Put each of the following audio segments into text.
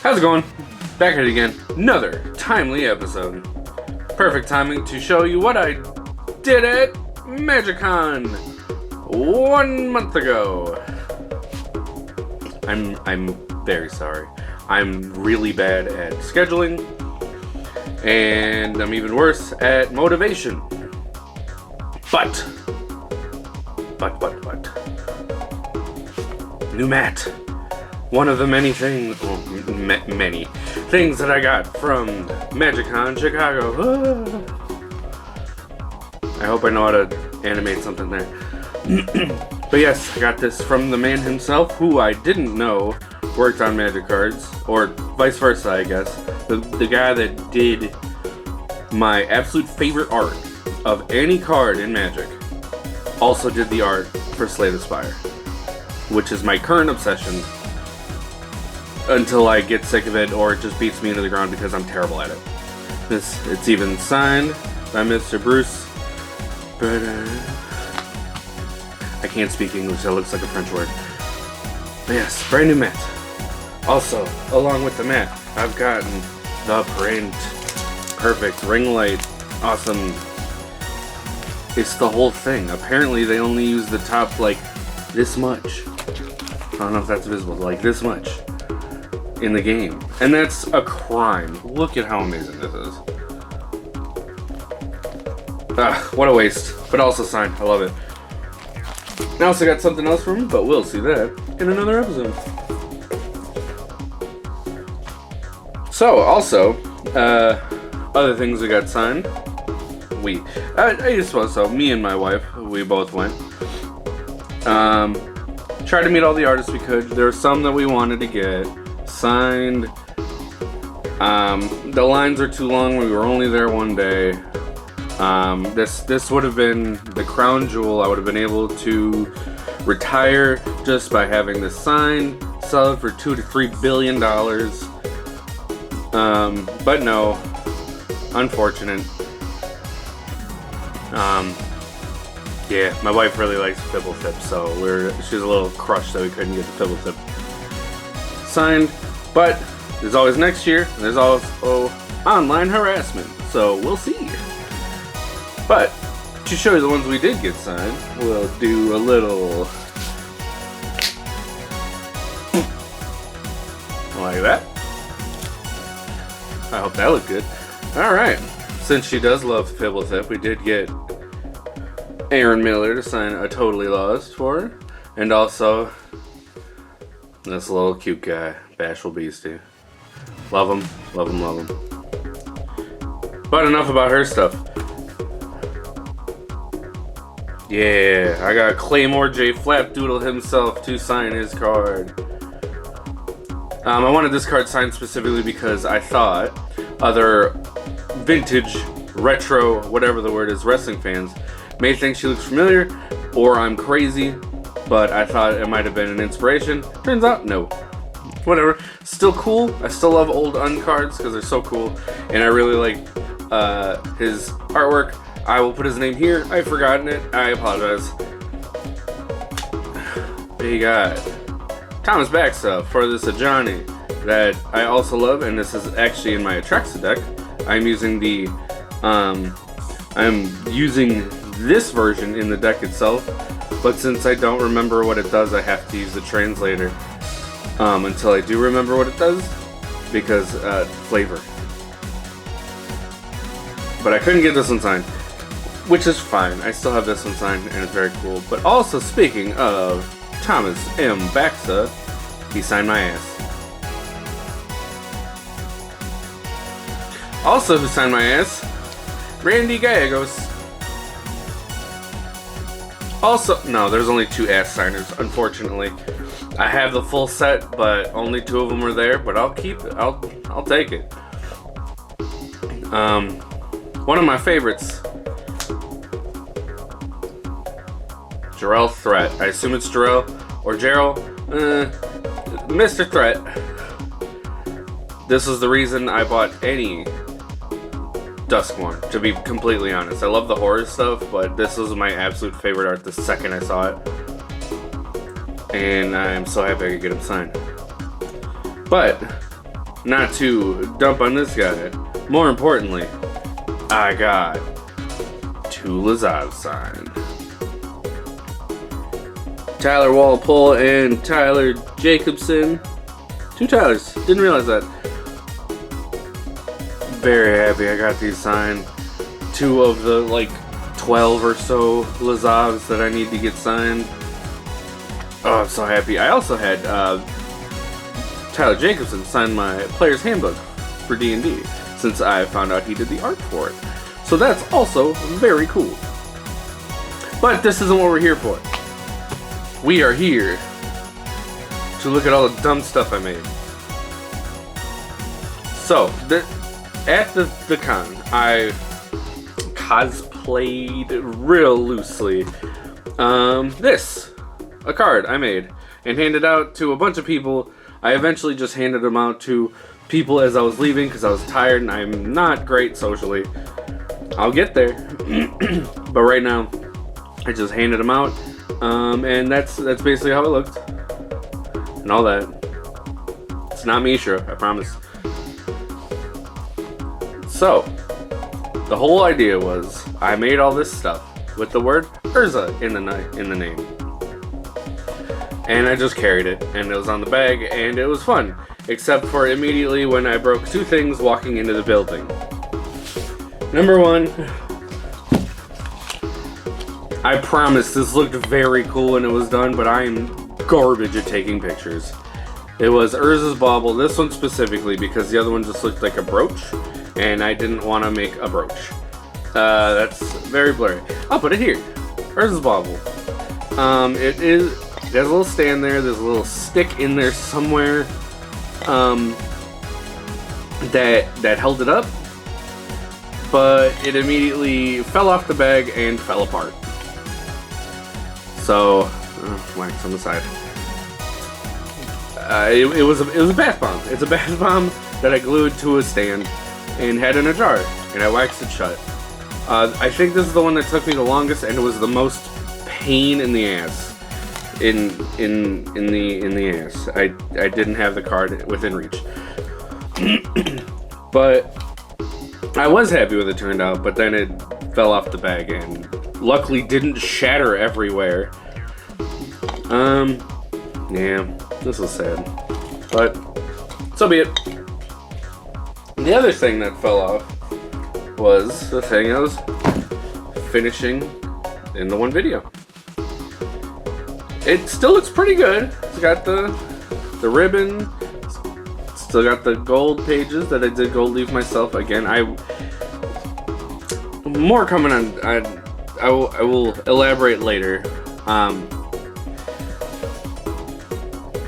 How's it going? Back at it again. Another timely episode. Perfect timing to show you what I did at Magiccon 1 month ago. I'm very sorry. I'm really bad at scheduling, and I'm even worse at motivation. But. New mat. One of the many things, many things that I got from Magiccon Chicago. I hope I know how to animate something there. But yes, I got this from the man himself, who I didn't know worked on Magic cards, or vice versa, I guess. The guy that did my absolute favorite art of any card in Magic also did the art for Slay the Spire, which is my current obsession until I get sick of it or it just beats me into the ground because I'm terrible at it. It's even signed by Mr. Bruce, but I can't speak English, that looks like a French word. But yes, brand new mat. Also, along with the mat, I've gotten the print. Perfect, ring light, awesome. It's the whole thing. Apparently they only use the top like this much. I don't know if that's visible, like this much in the game. And that's a crime. Look at how amazing this is. What a waste. But also signed. I love it. I also got something else from him, but we'll see that in another episode. So, also, other things we got signed. I suppose so. Me and my wife, we both went. Tried to meet all the artists we could. There were some that we wanted to get signed. The lines are too long. We were only there one day. This would have been the crown jewel. I would have been able to retire just by having this signed, sell it for $2 to $3 billion. But no, unfortunate. Yeah, my wife really likes Fibble Tip, so she's a little crushed that we couldn't get the Fibble Tip signed. But there's always next year, and there's also online harassment, so we'll see. But to show you the ones we did get signed, we'll do a little like that. I hope that looked good. Alright, since she does love Fibble Tip, we did get Aaron Miller to sign A Totally Lost for her. And also this little cute guy, Bashful Beastie. Love him, love him, love him. But enough about her stuff. Yeah, I got Claymore J. Flapdoodle himself to sign his card. I wanted this card signed specifically because I thought other vintage, retro, whatever the word is, wrestling fans may think she looks familiar, or I'm crazy, but I thought it might have been an inspiration. Turns out, no. Whatever. Still cool. I still love old uncards because they're so cool, and I really like his artwork. I will put his name here. I've forgotten it. I apologize. We got Thomas Baxa for this Ajani that I also love, and this is actually in my Atraxa deck. I'm using this version in the deck itself, but since I don't remember what it does, I have to use the translator until I do remember what it does, because flavor. But I couldn't get this one signed, which is fine. I still have this one signed, and it's very cool. But also, speaking of Thomas M. Baxa, he signed my ass. Also, who signed my ass? Randy Gallegos. Also, no, there's only 2 ass signers, unfortunately. I have the full set, but only 2 of them are there, but I'll keep it. I'll take it. One of my favorites, Jarrell Threat. I assume it's Jarrell or Jarrell. Mr. Threat. This is the reason I bought any Duskmourn, to be completely honest. I love the horror stuff, but this was my absolute favorite art the second I saw it. And I'm so happy I could get him signed. But not to dump on this guy. More importantly, I got 2 Lazav signed. Tyler Walpole and Tyler Jacobson. 2 Tylers. Didn't realize that. Very happy I got these signed. 2 of the like 12 or so Lazavs that I need to get signed. Oh, I'm so happy. I also had Tyler Jacobson sign my player's handbook for D&D since I found out he did the art for it. So that's also very cool. But this isn't what we're here for. We are here to look at all the dumb stuff I made. So, at the con, I cosplayed real loosely a card I made and handed out to a bunch of people. I eventually just handed them out to people as I was leaving because I was tired and I'm not great socially. I'll get there. But right now, I just handed them out. And that's basically how it looked. And all that. It's not Mishra, I promise. So, the whole idea was I made all this stuff with the word Urza in the name. And I just carried it, and it was on the bag, and it was fun. Except for immediately when I broke 2 things walking into the building. Number 1, I promise this looked very cool when it was done, but I am garbage at taking pictures. It was Urza's bauble, this one specifically, because the other one just looked like a brooch, and I didn't want to make a brooch. That's very blurry. I'll put it here. Urza's bauble. There's a little stand there, there's a little stick in there somewhere that held it up, but it immediately fell off the bag and fell apart. So, wax on the side. It was a bath bomb. It's a bath bomb that I glued to a stand and had in a jar, and I waxed it shut. I think this is the one that took me the longest, and it was the most pain in the ass. In the ass. I didn't have the card within reach. But I was happy with it turned out, but then it fell off the bag and luckily didn't shatter everywhere. Yeah, this was sad. But so be it. The other thing that fell off was the thing I was finishing in the one video. It still looks pretty good. It's got the ribbon. Still got the gold pages that I did gold leaf myself. Again, more coming on. I will elaborate later.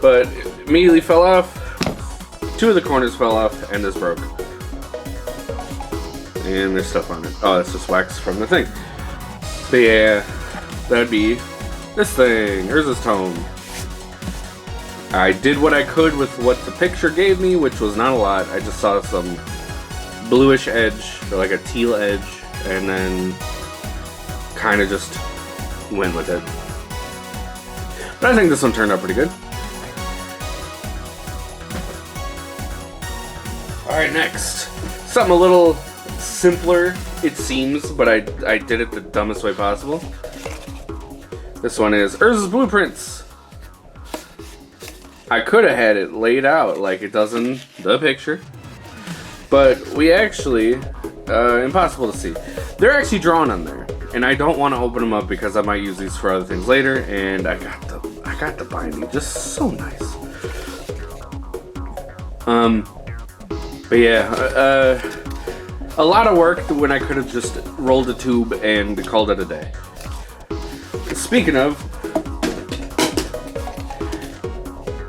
But it immediately fell off. 2 of the corners fell off, and this broke. And there's stuff on it. Oh, it's just wax from the thing. But yeah, that'd be this thing. Urza's Tome. I did what I could with what the picture gave me, which was not a lot. I just saw some bluish edge, or like a teal edge, and then kind of just went with it. But I think this one turned out pretty good. Alright, next. Something a little simpler, it seems, but I did it the dumbest way possible. This one is Urza's Blueprints. I could have had it laid out like it does in the picture, but we actually, impossible to see. They're actually drawn on there, and I don't want to open them up because I might use these for other things later, and I got the binding just so nice. But yeah, a lot of work when I could have just rolled a tube and called it a day. Speaking of,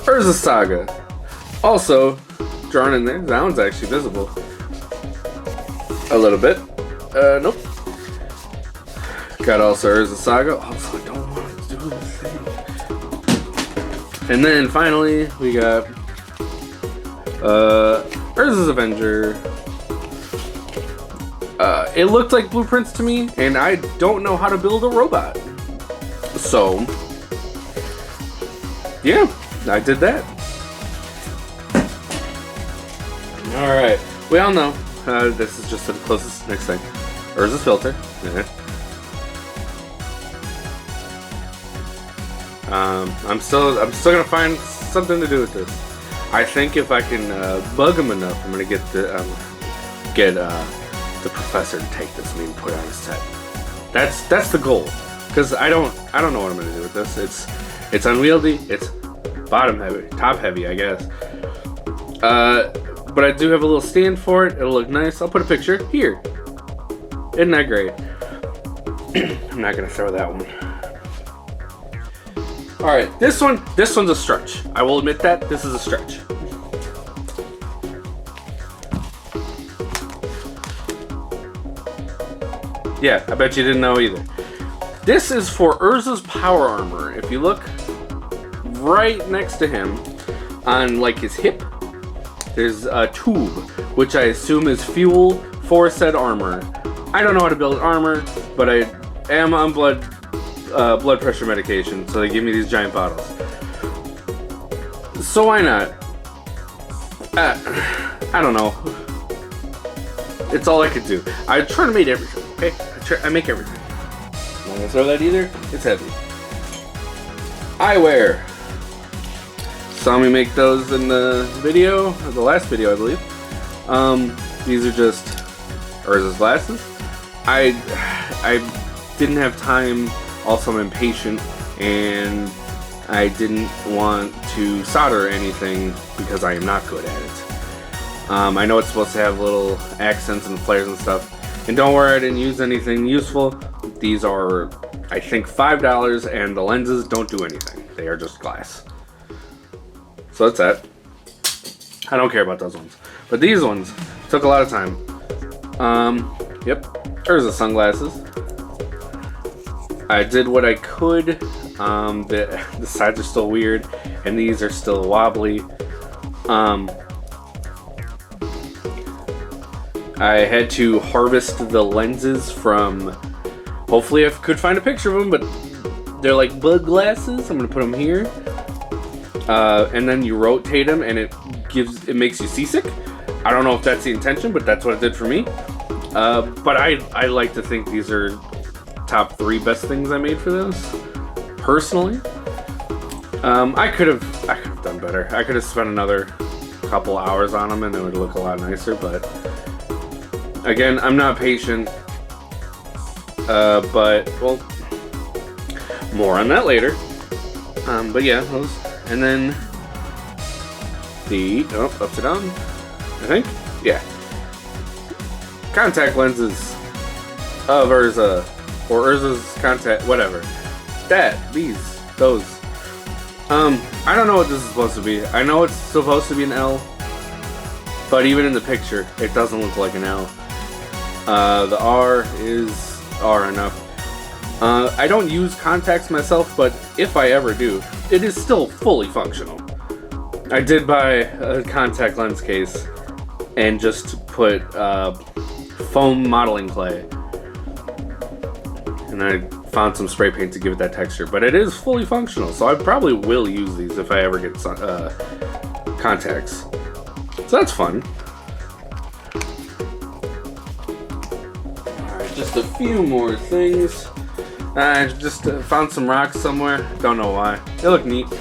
Urza Saga. Also, drawn in there. That one's actually visible. A little bit. Nope. Got also Urza Saga. Also, I don't want to do this thing. And then finally, we got Urza's Avenger. It looked like blueprints to me, and I don't know how to build a robot. So, yeah, I did that. Alright, we all know this is just the closest next thing. Urza's filter. Yeah. I'm still gonna find something to do with this. I think if I can bug him enough, I'm gonna get the professor to take this and put it on his set. That's the goal. Because I don't know what I'm gonna do with this. It's unwieldy. It's bottom heavy, top heavy, I guess. But I do have a little stand for it. It'll look nice. I'll put a picture here. Isn't that great? I'm not gonna throw that one. All right, this one's a stretch. I will admit that this is a stretch. Yeah, I bet you didn't know either. This is for Urza's power armor. If you look right next to him on like his hip, there's a tube, which I assume is fuel for said armor. I don't know how to build armor, but I am on blood pressure medication, so they give me these giant bottles. So why not? I don't know. It's all I could do. I try to make everything, okay? I make everything. I'm not gonna throw that either. It's heavy. Eyewear. Saw me make those in the video, the last video, I believe. These are just Urza's glasses. I didn't have time. Also, I'm impatient, and I didn't want to solder anything because I am not good at it. I know it's supposed to have little accents and flares and stuff. And don't worry, I didn't use anything useful. These are, I think, $5, and the lenses don't do anything. They are just glass. So that's that. I don't care about those ones. But these ones took a lot of time. Yep. There's the sunglasses. I did what I could. The sides are still weird, and these are still wobbly. I had to harvest the lenses from, hopefully I could find a picture of them, but they're like bug glasses. I'm gonna put them here. And then you rotate them and it makes you seasick. I don't know if that's the intention, but that's what it did for me. But I like to think these are top 3 best things I made for this, personally. I could have done better. I could have spent another couple hours on them and it would look a lot nicer, but again, I'm not patient. But, well, more on that later. But yeah, those. And then the, upside down, I think? Yeah. Contact lenses of Urza, or Urza's contact, whatever. Those. I don't know what this is supposed to be. I know it's supposed to be an L, but even in the picture, it doesn't look like an L. The R is R enough. I don't use contacts myself, but if I ever do, it is still fully functional. I did buy a contact lens case and just put foam modeling clay. And I found some spray paint to give it that texture, but it is fully functional, so I probably will use these if I ever get contacts. So that's fun. Alright, just a few more things. I just found some rocks somewhere. Don't know why. They look neat. Do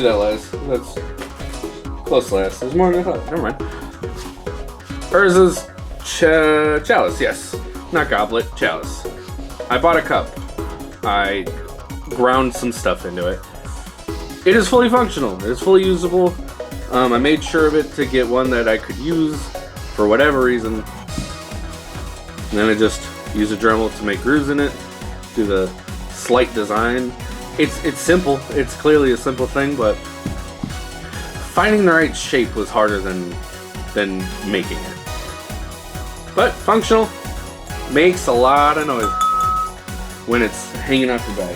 that last. That's close last. There's more than I thought. Never mind. Urza's chalice. Yes, not goblet. Chalice. I bought a cup. I ground some stuff into it. It is fully functional. It is fully usable. I made sure of it to get one that I could use for whatever reason. And then I just use a Dremel to make grooves in it, do the slight design. It's simple. It's clearly a simple thing, but finding the right shape was harder than making it. But functional, makes a lot of noise when it's hanging off your bag.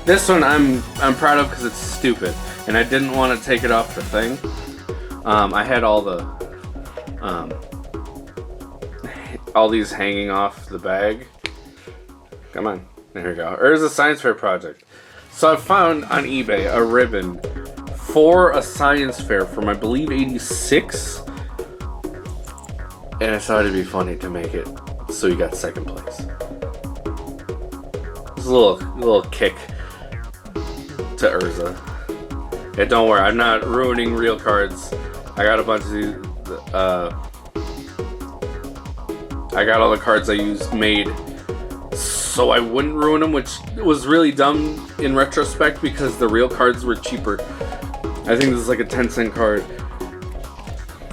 This one I'm proud of because it's stupid, and I didn't want to take it off the thing. I had all these hanging off the bag. Come on, there we go. Urza Science Fair project. So I found on eBay a ribbon for a science fair from, I believe, 86. And I thought it'd be funny to make it so you got second place. It's a little kick to Urza. Yeah, don't worry, I'm not ruining real cards. I got a bunch of these. I got all the cards I used made so I wouldn't ruin them, which was really dumb in retrospect because the real cards were cheaper. I think this is like a 10-cent card.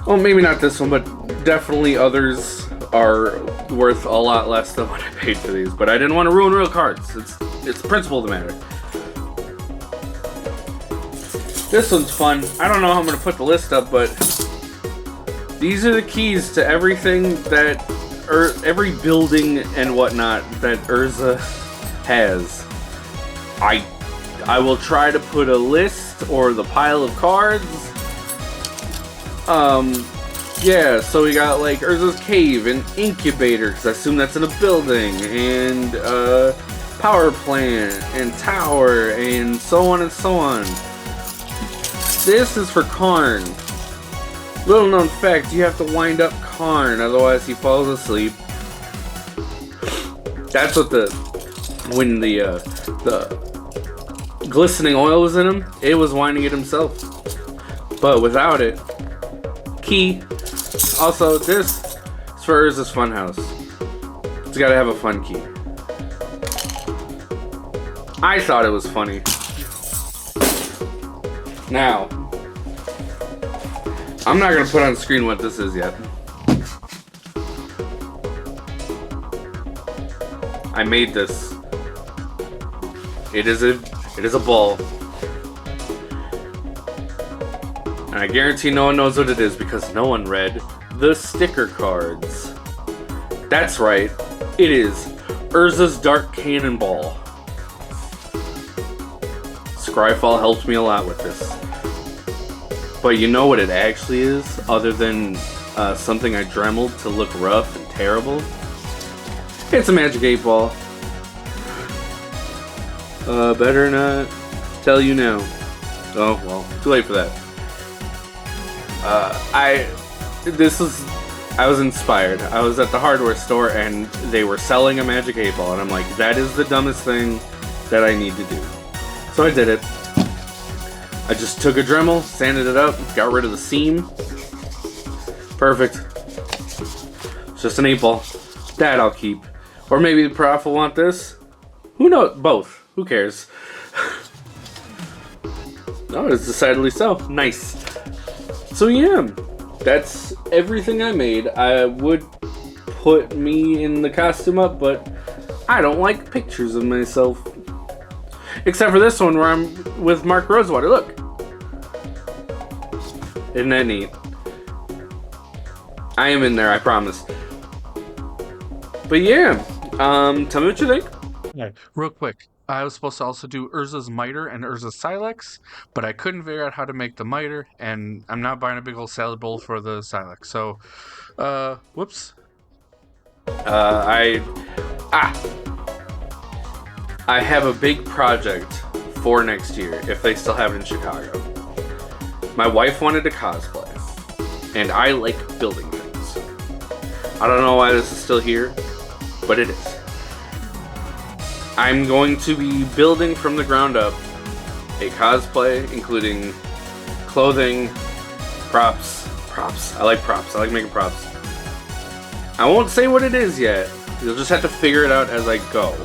Well, maybe not this one, but definitely others are worth a lot less than what I paid for these. But I didn't want to ruin real cards. It's the principle of the matter. This one's fun. I don't know how I'm going to put the list up, but these are the keys to everything that, or every building and whatnot that Urza has. I will try to put a list or the pile of cards. Yeah, so we got like Urza's Cave and Incubator, because I assume that's in a building, and Power Plant and Tower, and so on and so on. This is for Karn. Little known fact, you have to wind up Karn, otherwise he falls asleep. That's what when the glistening oil was in him, it was winding it himself. But without it, key. Also, this is for Urza's Funhouse. It's gotta have a fun key. I thought it was funny. Now, I'm not gonna put on screen what this is yet. I made this. It is a ball. And I guarantee no one knows what it is because no one read the sticker cards. That's right, it is Urza's Dark Cannonball. Scryfall helped me a lot with this. But you know what it actually is, other than something I dremeled to look rough and terrible? It's a Magic 8 Ball. Better not tell you now. Oh, well, too late for that. I was inspired. I was at the hardware store and they were selling a Magic 8 Ball, and I'm like, that is the dumbest thing that I need to do. So I did it. I just took a Dremel, sanded it up, got rid of the seam. Perfect. It's just an 8 Ball. That I'll keep. Or maybe the prof will want this. Who knows? Both. Who cares? Oh, it's decidedly so. Nice. So yeah, that's everything I made. I would put me in the costume up, but I don't like pictures of myself. Except for this one where I'm with Mark Rosewater. Look. Isn't that neat? I am in there, I promise. But yeah, tell me what you think. Okay, real quick. I was supposed to also do Urza's Miter and Urza's Silex, but I couldn't figure out how to make the Miter, and I'm not buying a big old salad bowl for the Silex. So, whoops. I have a big project for next year, if they still have it in Chicago. My wife wanted to cosplay, and I like building things. I don't know why this is still here, but it is. I'm going to be building from the ground up a cosplay, including clothing, props. I like props. I like making props. I won't say what it is yet. You'll just have to figure it out as I go.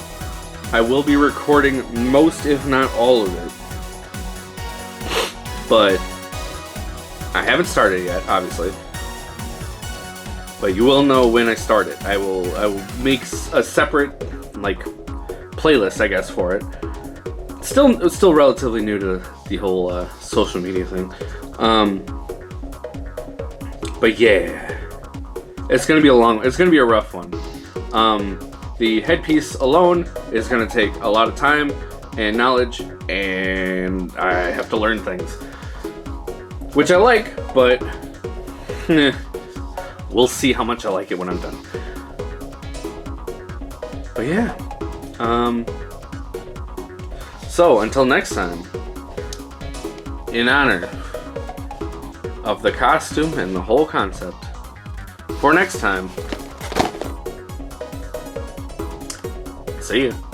I will be recording most, if not all of it. But I haven't started yet, obviously. But you will know when I start it. I will make a separate, like, playlist, I guess, for it. It's still relatively new to the whole social media thing. But yeah, it's gonna be a rough one. The headpiece alone is gonna take a lot of time and knowledge, and I have to learn things, which I like, but we'll see how much I like it when I'm done. But yeah. So, until next time, in honor of the costume and the whole concept, for next time, see ya.